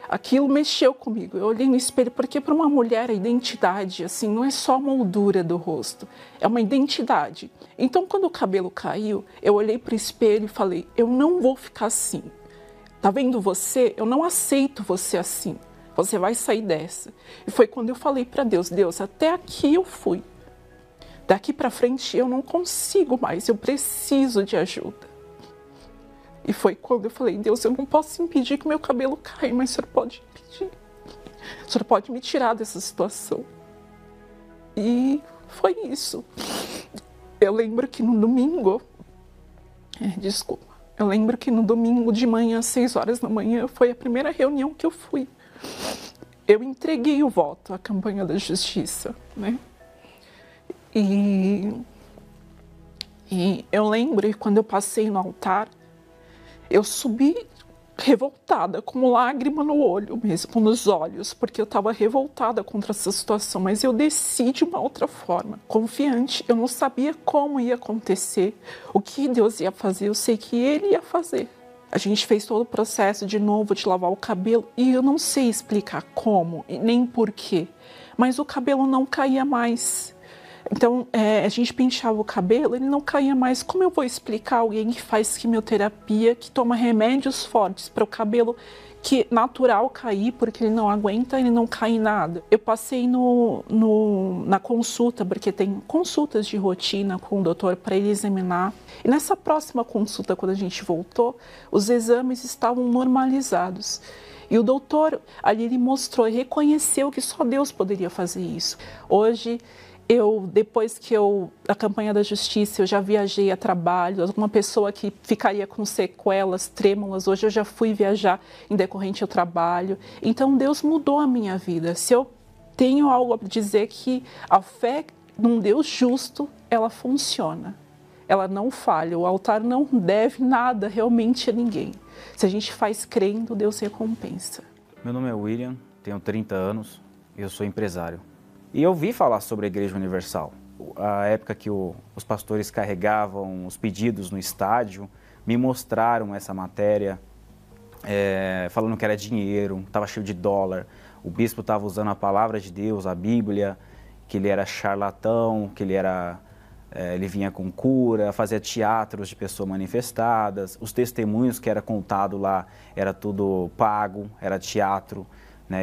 Speaker 11: Aquilo mexeu comigo. Eu olhei no espelho, porque para uma mulher a identidade, assim, não é só a moldura do rosto, é uma identidade. Então, quando o cabelo caiu, eu olhei para o espelho e falei, eu não vou ficar assim. Tá vendo você? Eu não aceito você assim. Você vai sair dessa. E foi quando eu falei para Deus, Deus, até aqui eu fui. Daqui para frente eu não consigo mais, eu preciso de ajuda. E foi quando eu falei, Deus, eu não posso impedir que meu cabelo caia, mas o Senhor pode impedir. O Senhor pode me tirar dessa situação. E foi isso. Eu lembro que no domingo, eu lembro que no domingo de manhã, às 6 horas da manhã, foi a primeira reunião que eu fui. Eu entreguei o voto à campanha da justiça, né? E eu lembro que quando eu passei no altar, eu subi revoltada, com lágrima no olho mesmo, nos olhos, porque eu estava revoltada contra essa situação, mas eu desci de uma outra forma, confiante. Eu não sabia como ia acontecer, o que Deus ia fazer, eu sei que Ele ia fazer. A gente fez todo o processo de novo de lavar o cabelo e eu não sei explicar como, nem porquê, mas o cabelo não caía mais. Então, a gente penteava o cabelo, ele não caía mais. Como eu vou explicar alguém que faz quimioterapia, que toma remédios fortes para o cabelo que natural cair, porque ele não aguenta, ele não cai em nada. Eu passei na consulta, porque tem consultas de rotina com o doutor para ele examinar. E nessa próxima consulta, quando a gente voltou, os exames estavam normalizados. E o doutor ali ele mostrou e reconheceu que só Deus poderia fazer isso. Hoje, depois que a campanha da justiça, eu já viajei a trabalho, alguma pessoa que ficaria com sequelas, trêmulas, hoje eu já fui viajar em decorrente ao trabalho. Então Deus mudou a minha vida. Se eu tenho algo a dizer, que a fé num Deus justo, ela funciona. Ela não falha, o altar não deve nada realmente a ninguém. Se a gente faz crendo, Deus recompensa.
Speaker 12: Meu nome é William, tenho 30 anos e eu sou empresário. E eu ouvi falar sobre a Igreja Universal. A época que os pastores carregavam os pedidos no estádio, me mostraram essa matéria, falando que era dinheiro, estava cheio de dólar. O bispo estava usando a palavra de Deus, a Bíblia, que ele era charlatão, que ele vinha com cura, fazia teatros de pessoas manifestadas. Os testemunhos que era contado lá era tudo pago, era teatro.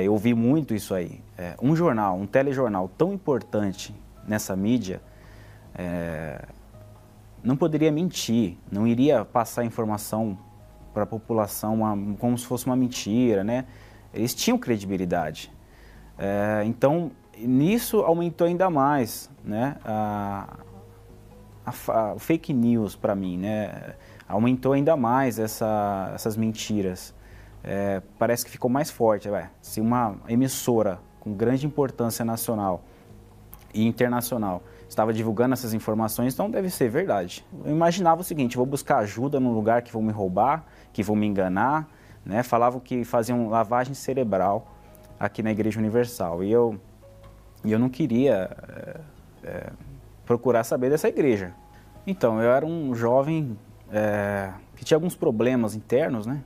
Speaker 12: Eu ouvi muito isso aí. Um jornal, um telejornal tão importante nessa mídia, não poderia mentir, não iria passar informação para a população como se fosse uma mentira, né? Eles tinham credibilidade. Então, nisso aumentou ainda mais, né? O fake news para mim, né? Aumentou ainda mais essas mentiras. Parece que ficou mais forte. Se uma emissora com grande importância nacional e internacional estava divulgando essas informações, então deve ser verdade. Eu imaginava o seguinte: vou buscar ajuda num lugar que vão me roubar, que vão me enganar, né? Falavam que faziam lavagem cerebral aqui na Igreja Universal e eu não queria procurar saber dessa igreja. Então, eu era um jovem que tinha alguns problemas internos, né?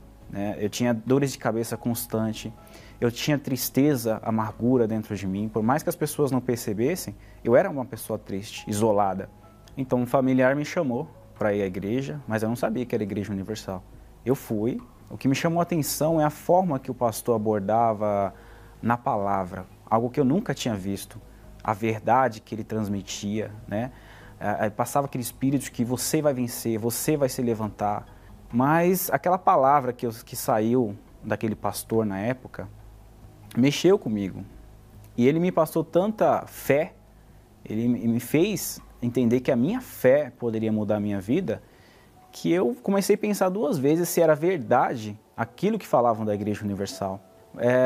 Speaker 12: Eu tinha dores de cabeça constante, eu tinha tristeza, amargura dentro de mim. Por mais que as pessoas não percebessem, eu era uma pessoa triste, isolada. Então um familiar me chamou para ir à igreja, mas eu não sabia que era a Igreja Universal. Eu fui. O que me chamou a atenção é a forma que o pastor abordava na palavra, algo que eu nunca tinha visto. A verdade que ele transmitia, né? Passava aquele espírito de que você vai vencer, você vai se levantar. Mas aquela palavra que saiu daquele pastor na época mexeu comigo. E ele me passou tanta fé, ele me fez entender que a minha fé poderia mudar a minha vida, que eu comecei a pensar duas vezes se era verdade aquilo que falavam da Igreja Universal.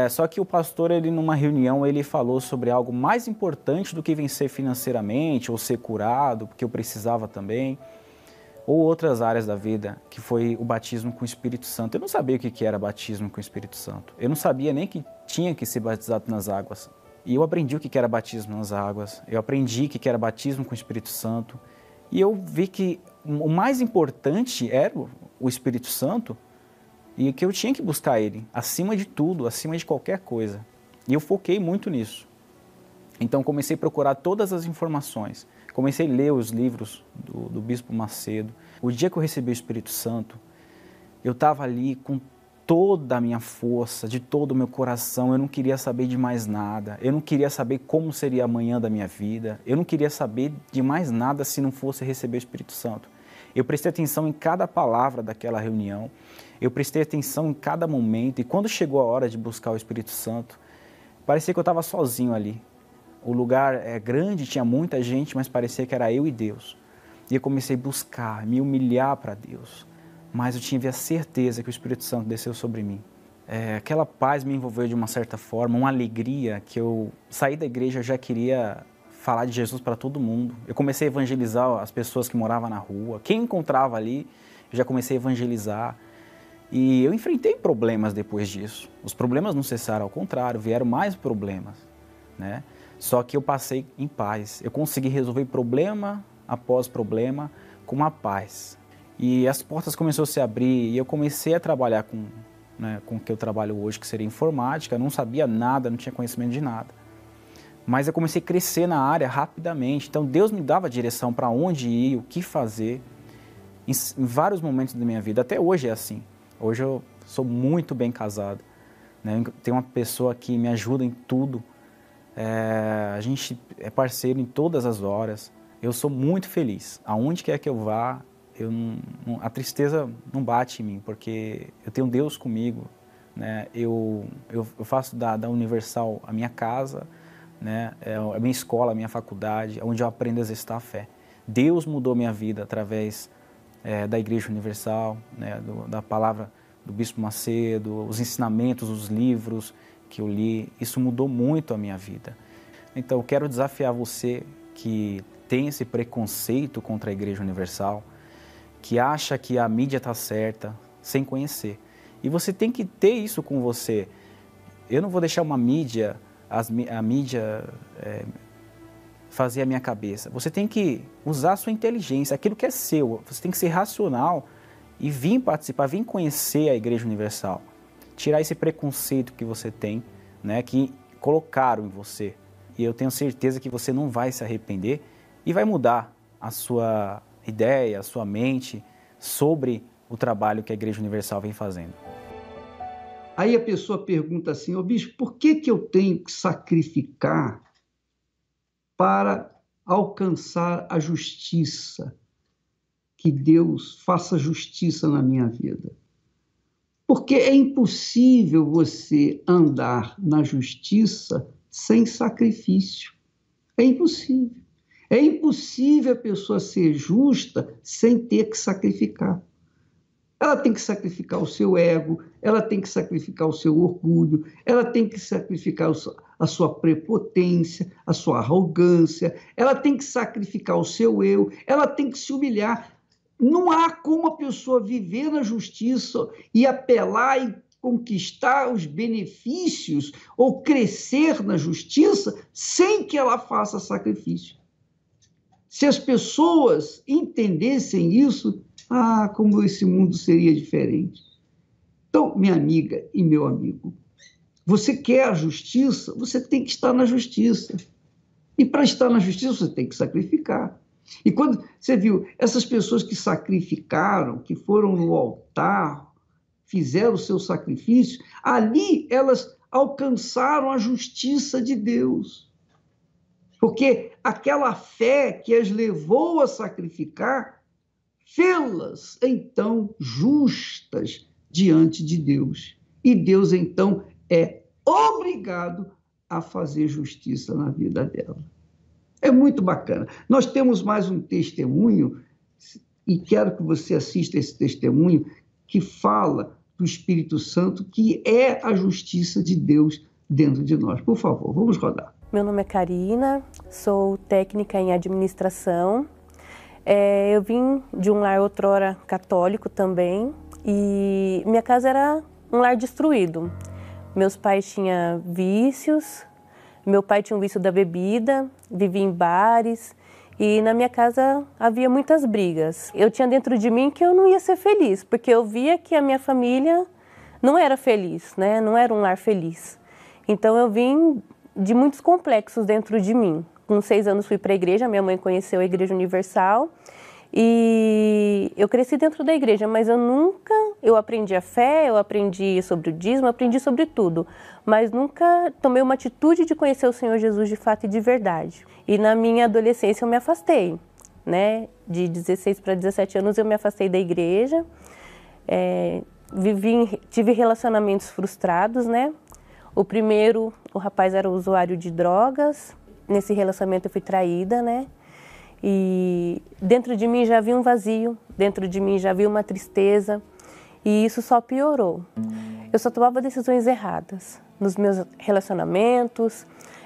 Speaker 12: Só que o pastor, numa reunião, ele falou sobre algo mais importante do que vencer financeiramente ou ser curado, porque eu precisava também, ou outras áreas da vida, que foi o batismo com o Espírito Santo. Eu não sabia o que era batismo com o Espírito Santo. Eu não sabia nem que tinha que ser batizado nas águas. E eu aprendi o que era batismo nas águas. Eu aprendi o que era batismo com o Espírito Santo. E eu vi que o mais importante era o Espírito Santo e que eu tinha que buscar ele, acima de tudo, acima de qualquer coisa. E eu foquei muito nisso. Então comecei a procurar todas as informações. Comecei a ler os livros do Bispo Macedo. O dia que eu recebi o Espírito Santo, eu estava ali com toda a minha força, de todo o meu coração. Eu não queria saber de mais nada. Eu não queria saber como seria amanhã da minha vida. Eu não queria saber de mais nada se não fosse receber o Espírito Santo. Eu prestei atenção em cada palavra daquela reunião. Eu prestei atenção em cada momento. E quando chegou a hora de buscar o Espírito Santo, parecia que eu estava sozinho ali. O lugar é grande, tinha muita gente, mas parecia que era eu e Deus. E eu comecei a buscar, me humilhar para Deus. Mas eu tive a certeza que o Espírito Santo desceu sobre mim. Aquela paz me envolveu de uma certa forma, uma alegria que eu saí da igreja, eu já queria falar de Jesus para todo mundo. Eu comecei a evangelizar as pessoas que moravam na rua. Quem encontrava ali, eu já comecei a evangelizar. E eu enfrentei problemas depois disso. Os problemas não cessaram, ao contrário, vieram mais problemas, né? Só que eu passei em paz. Eu consegui resolver problema após problema com uma paz. E as portas começaram a se abrir e eu comecei a trabalhar com o que eu trabalho hoje, que seria informática. Eu não sabia nada, não tinha conhecimento de nada. Mas eu comecei a crescer na área rapidamente. Então Deus me dava direção para onde ir, o que fazer, em vários momentos da minha vida. Até hoje é assim. Hoje eu sou muito bem casado. né? Tem uma pessoa que me ajuda em tudo. A gente é parceiro em todas as horas. Eu sou muito feliz. Aonde quer que eu vá, a tristeza não bate em mim, porque eu tenho Deus comigo, né? Eu faço da Universal a minha casa, né? A minha escola, a minha faculdade, onde eu aprendo a exercitar a fé. Deus mudou minha vida através da Igreja Universal, né? Da palavra do Bispo Macedo, os ensinamentos, os livros que eu li. Isso mudou muito a minha vida. Então, eu quero desafiar você que tem esse preconceito contra a Igreja Universal, que acha que a mídia está certa, sem conhecer. E você tem que ter isso com você. Eu não vou deixar uma mídia, a mídia fazer a minha cabeça. Você tem que usar a sua inteligência, aquilo que é seu. Você tem que ser racional e vir participar, vir conhecer a Igreja Universal. Tirar esse preconceito que você tem, né, que colocaram em você. E eu tenho certeza que você não vai se arrepender e vai mudar a sua ideia, a sua mente sobre o trabalho que a Igreja Universal vem fazendo.
Speaker 2: Aí a pessoa pergunta assim, ô bispo, por que eu tenho que sacrificar para alcançar a justiça? Que Deus faça justiça na minha vida. Porque é impossível você andar na justiça sem sacrifício. É impossível. É impossível a pessoa ser justa sem ter que sacrificar. Ela tem que sacrificar o seu ego, ela tem que sacrificar o seu orgulho, ela tem que sacrificar a sua prepotência, a sua arrogância, ela tem que sacrificar o seu eu, ela tem que se humilhar. Não há como a pessoa viver na justiça e apelar e conquistar os benefícios ou crescer na justiça sem que ela faça sacrifício. Se as pessoas entendessem isso, como esse mundo seria diferente. Então, minha amiga e meu amigo, você quer a justiça, você tem que estar na justiça. E para estar na justiça, você tem que sacrificar. E quando você viu essas pessoas que sacrificaram, que foram no altar, fizeram o seu sacrifício, ali elas alcançaram a justiça de Deus. Porque aquela fé que as levou a sacrificar, fê-las, então, justas diante de Deus. E Deus, então, é obrigado a fazer justiça na vida dela. É muito bacana. Nós temos mais um testemunho, e quero que você assista esse testemunho, que fala do Espírito Santo, que é a justiça de Deus dentro de nós. Por favor, vamos rodar.
Speaker 13: Meu nome é Karina, sou técnica em administração. Eu vim de um lar outrora católico também, e minha casa era um lar destruído. Meus pais tinham vícios, meu pai tinha um vício da bebida, vivia em bares, e na minha casa havia muitas brigas. Eu tinha dentro de mim que eu não ia ser feliz, porque eu via que a minha família não era feliz, né? Não era um lar feliz. Então eu vim de muitos complexos dentro de mim. Com 6 anos fui para a igreja, minha mãe conheceu a Igreja Universal e eu cresci dentro da igreja, mas eu aprendi a fé, eu aprendi sobre o dízimo, aprendi sobre tudo, mas nunca tomei uma atitude de conhecer o Senhor Jesus de fato e de verdade. E na minha adolescência eu me afastei, né? De 16 para 17 anos eu me afastei da igreja, tive relacionamentos frustrados, né? O primeiro, o rapaz era usuário de drogas. Nesse relacionamento eu fui traída, né? E dentro de mim já havia um vazio, dentro de mim já havia uma tristeza. E isso só piorou. Eu só tomava decisões erradas nos meus relacionamentos,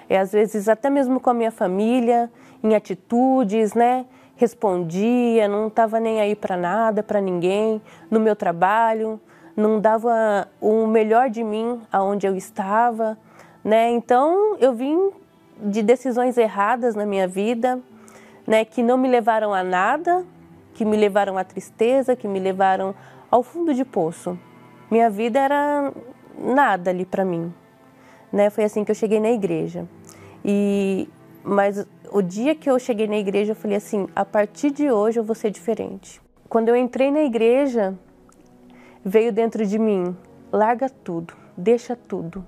Speaker 13: às vezes até mesmo com a minha família, em atitudes, né? Respondia, não estava nem aí para nada, para ninguém, no meu trabalho, não dava o melhor de mim aonde eu estava, né? Então eu vim de decisões erradas na minha vida, né, que não me levaram a nada, que me levaram à tristeza, que me levaram ao fundo de poço. Minha vida era nada ali para mim, né? Foi assim que eu cheguei na igreja. Mas o dia que eu cheguei na igreja, eu falei assim, a partir de hoje eu vou ser diferente. Quando eu entrei na igreja, veio dentro de mim, larga tudo, deixa tudo.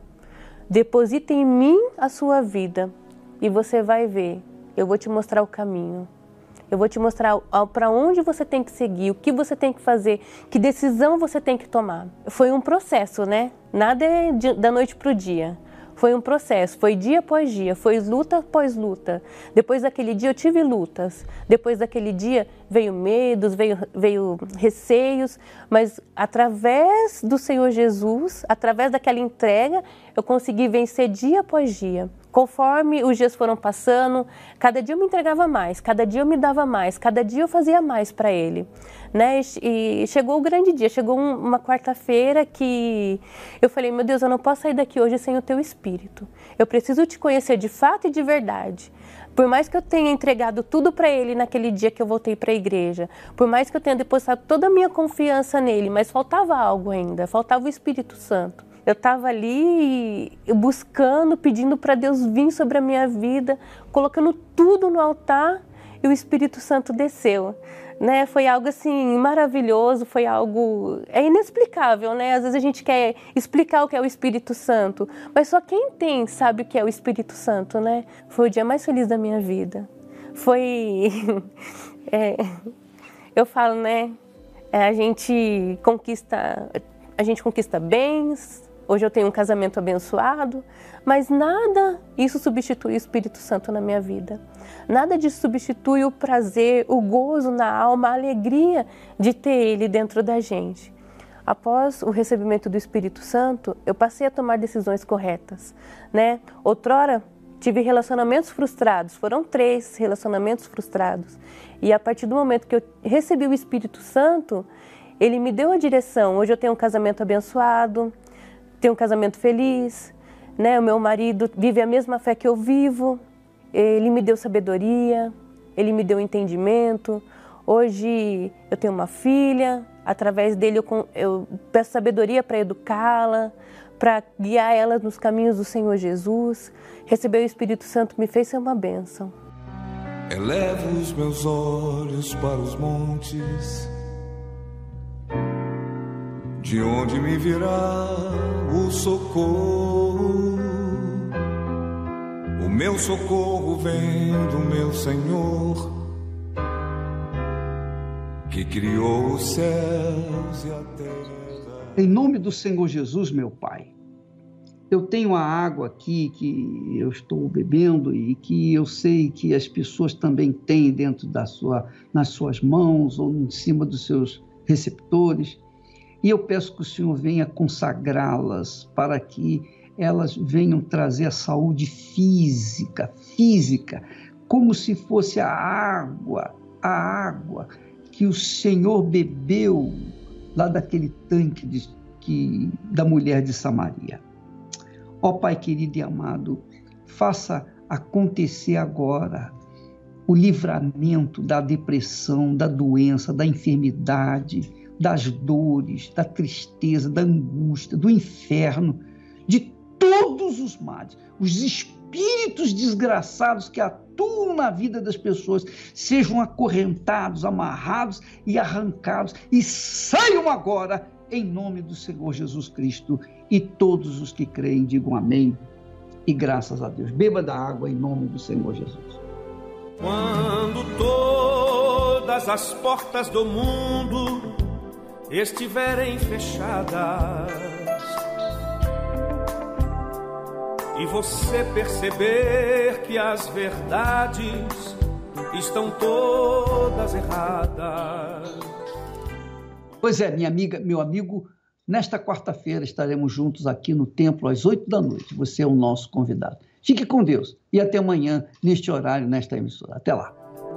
Speaker 13: Deposita em mim a sua vida e você vai ver. Eu vou te mostrar o caminho. Eu vou te mostrar para onde você tem que seguir, o que você tem que fazer, que decisão você tem que tomar. Foi um processo, né? Nada é da noite para o dia. Foi um processo, foi dia após dia, foi luta após luta. Depois daquele dia eu tive lutas. Depois daquele dia veio medos, veio receios, mas através do Senhor Jesus, através daquela entrega, eu consegui vencer dia após dia. Conforme os dias foram passando, cada dia eu me entregava mais, cada dia eu me dava mais, cada dia eu fazia mais para Ele, né? E chegou o grande dia, chegou uma quarta-feira que eu falei, meu Deus, eu não posso sair daqui hoje sem o Teu Espírito. Eu preciso Te conhecer de fato e de verdade. Por mais que eu tenha entregado tudo para Ele naquele dia que eu voltei para a igreja, por mais que eu tenha depositado toda a minha confiança nele, mas faltava algo ainda, faltava o Espírito Santo. Eu estava ali buscando, pedindo para Deus vir sobre a minha vida, colocando tudo no altar e o Espírito Santo desceu. Né? Foi algo assim maravilhoso, foi algo inexplicável, né? Às vezes a gente quer explicar o que é o Espírito Santo, mas só quem tem sabe o que é o Espírito Santo, né? Foi o dia mais feliz da minha vida. Foi... eu falo, né? A gente conquista bens. Hoje eu tenho um casamento abençoado, mas nada isso substitui o Espírito Santo na minha vida. Nada disso substitui o prazer, o gozo na alma, a alegria de ter Ele dentro da gente. Após o recebimento do Espírito Santo, eu passei a tomar decisões corretas, né? Outrora, tive relacionamentos frustrados, foram 3 relacionamentos frustrados. E a partir do momento que eu recebi o Espírito Santo, Ele me deu a direção. Hoje eu tenho um casamento abençoado, tenho um casamento feliz, né? O meu marido vive a mesma fé que eu vivo, ele me deu sabedoria, ele me deu entendimento. Hoje eu tenho uma filha, através dele eu peço sabedoria para educá-la, para guiar ela nos caminhos do Senhor Jesus. Receber o Espírito Santo me fez ser uma bênção.
Speaker 7: Elevo os meus olhos para os montes, de onde me virá o socorro? O meu socorro vem do meu Senhor, que criou os céus e a terra.
Speaker 2: Em nome do Senhor Jesus, meu Pai, eu tenho a água aqui que eu estou bebendo e que eu sei que as pessoas também têm dentro nas suas mãos ou em cima dos seus receptores. E eu peço que o Senhor venha consagrá-las para que elas venham trazer a saúde física, como se fosse a água que o Senhor bebeu lá daquele tanque da mulher de Samaria. Ó Pai querido e amado, faça acontecer agora o livramento da depressão, da doença, da enfermidade, das dores, da tristeza, da angústia, do inferno, de todos os males. Os espíritos desgraçados que atuam na vida das pessoas sejam acorrentados, amarrados e arrancados e saiam agora em nome do Senhor Jesus Cristo. E todos os que creem digam amém e graças a Deus. Beba da água em nome do Senhor Jesus.
Speaker 14: Quando todas as portas do mundo estiverem fechadas e você perceber que as verdades estão todas erradas.
Speaker 2: Pois é, minha amiga, meu amigo, nesta quarta-feira estaremos juntos aqui no templo às 8 da noite. Você é o nosso convidado. Fique com Deus e até amanhã neste horário, nesta emissora. Até lá.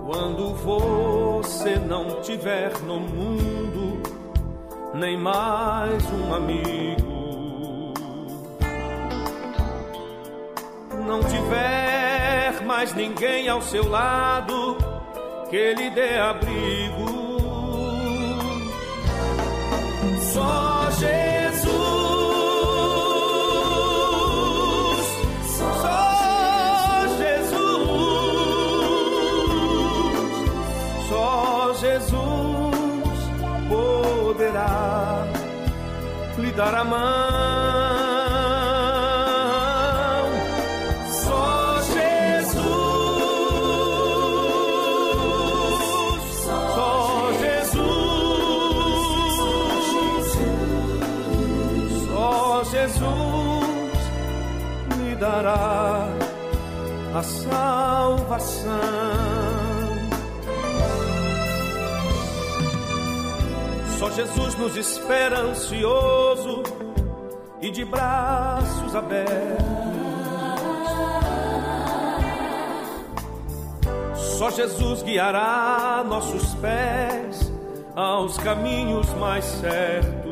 Speaker 14: Quando você não tiver no mundo nem mais um amigo, não tiver mais ninguém ao seu lado que lhe dê abrigo, só Jesus, só Jesus, só Jesus poderá lhe dar a mão. a salvação. Só Jesus nos espera ansioso e de braços abertos. Só Jesus guiará nossos pés aos caminhos mais certos.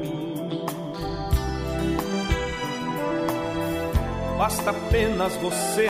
Speaker 14: Basta apenas você